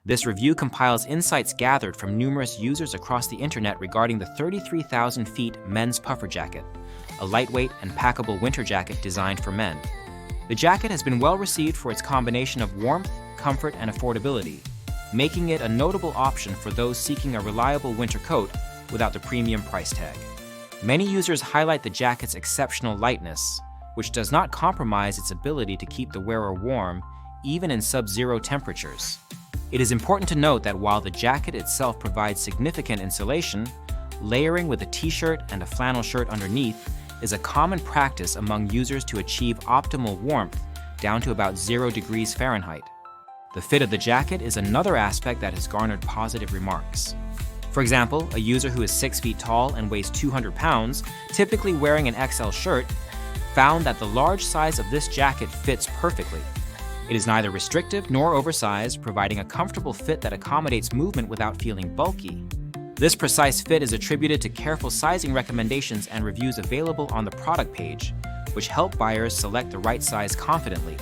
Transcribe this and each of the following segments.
This review compiles insights gathered from numerous users across the internet regarding the 33,000 feet men's puffer jacket, a lightweight and packable winter jacket designed for men. The jacket has been well received for its combination of warmth, comfort, and affordability, making it a notable option for those seeking a reliable winter coat without the premium price tag. Many users highlight the jacket's exceptional lightness, which does not compromise its ability to keep the wearer warm even in sub-zero temperatures. It is important to note that while the jacket itself provides significant insulation, layering with a t-shirt and a flannel shirt underneath is a common practice among users to achieve optimal warmth down to about 0 degrees Fahrenheit. The fit of the jacket is another aspect that has garnered positive remarks. For example, a user who is 6 feet tall and weighs 200 pounds, typically wearing an XL shirt, found that the large size of this jacket fits perfectly. It is neither restrictive nor oversized, providing a comfortable fit that accommodates movement without feeling bulky. This precise fit is attributed to careful sizing recommendations and reviews available on the product page, which help buyers select the right size confidently.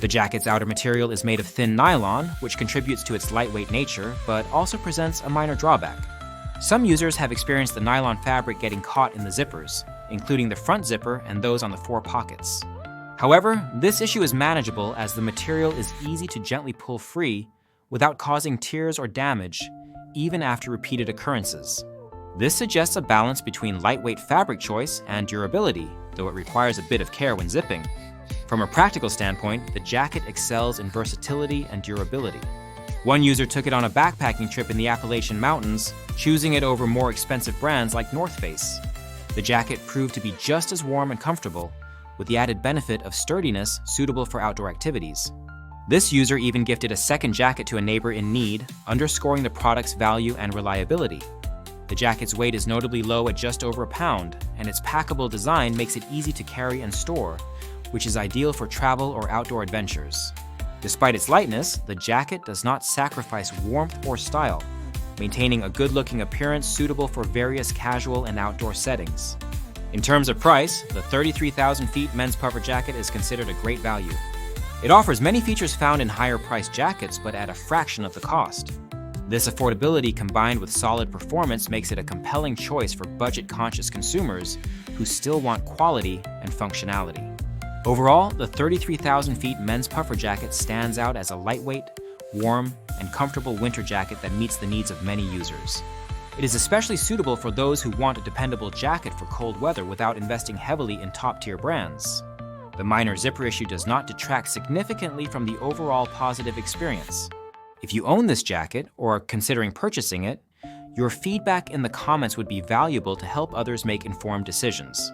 The jacket's outer material is made of thin nylon, which contributes to its lightweight nature, but also presents a minor drawback. Some users have experienced the nylon fabric getting caught in the zippers, including the front zipper and those on the 4 pockets. However, this issue is manageable as the material is easy to gently pull free without causing tears or damage, even after repeated occurrences. This suggests a balance between lightweight fabric choice and durability, though it requires a bit of care when zipping. From a practical standpoint, the jacket excels in versatility and durability. One user took it on a backpacking trip in the Appalachian Mountains, choosing it over more expensive brands like North Face. The jacket proved to be just as warm and comfortable, with the added benefit of sturdiness suitable for outdoor activities. This user even gifted a second jacket to a neighbor in need, underscoring the product's value and reliability. The jacket's weight is notably low at just over a pound, and its packable design makes it easy to carry and store, which is ideal for travel or outdoor adventures. Despite its lightness, the jacket does not sacrifice warmth or style, maintaining a good-looking appearance suitable for various casual and outdoor settings. In terms of price, the 33,000 feet men's puffer jacket is considered a great value. It offers many features found in higher-priced jackets, but at a fraction of the cost. This affordability combined with solid performance makes it a compelling choice for budget-conscious consumers who still want quality and functionality. Overall, the 33,000 feet men's puffer jacket stands out as a lightweight, warm, and comfortable winter jacket that meets the needs of many users. It is especially suitable for those who want a dependable jacket for cold weather without investing heavily in top-tier brands. The minor zipper issue does not detract significantly from the overall positive experience. If you own this jacket or are considering purchasing it, your feedback in the comments would be valuable to help others make informed decisions.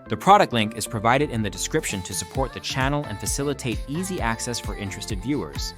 The product link is provided in the description to support the channel and facilitate easy access for interested viewers.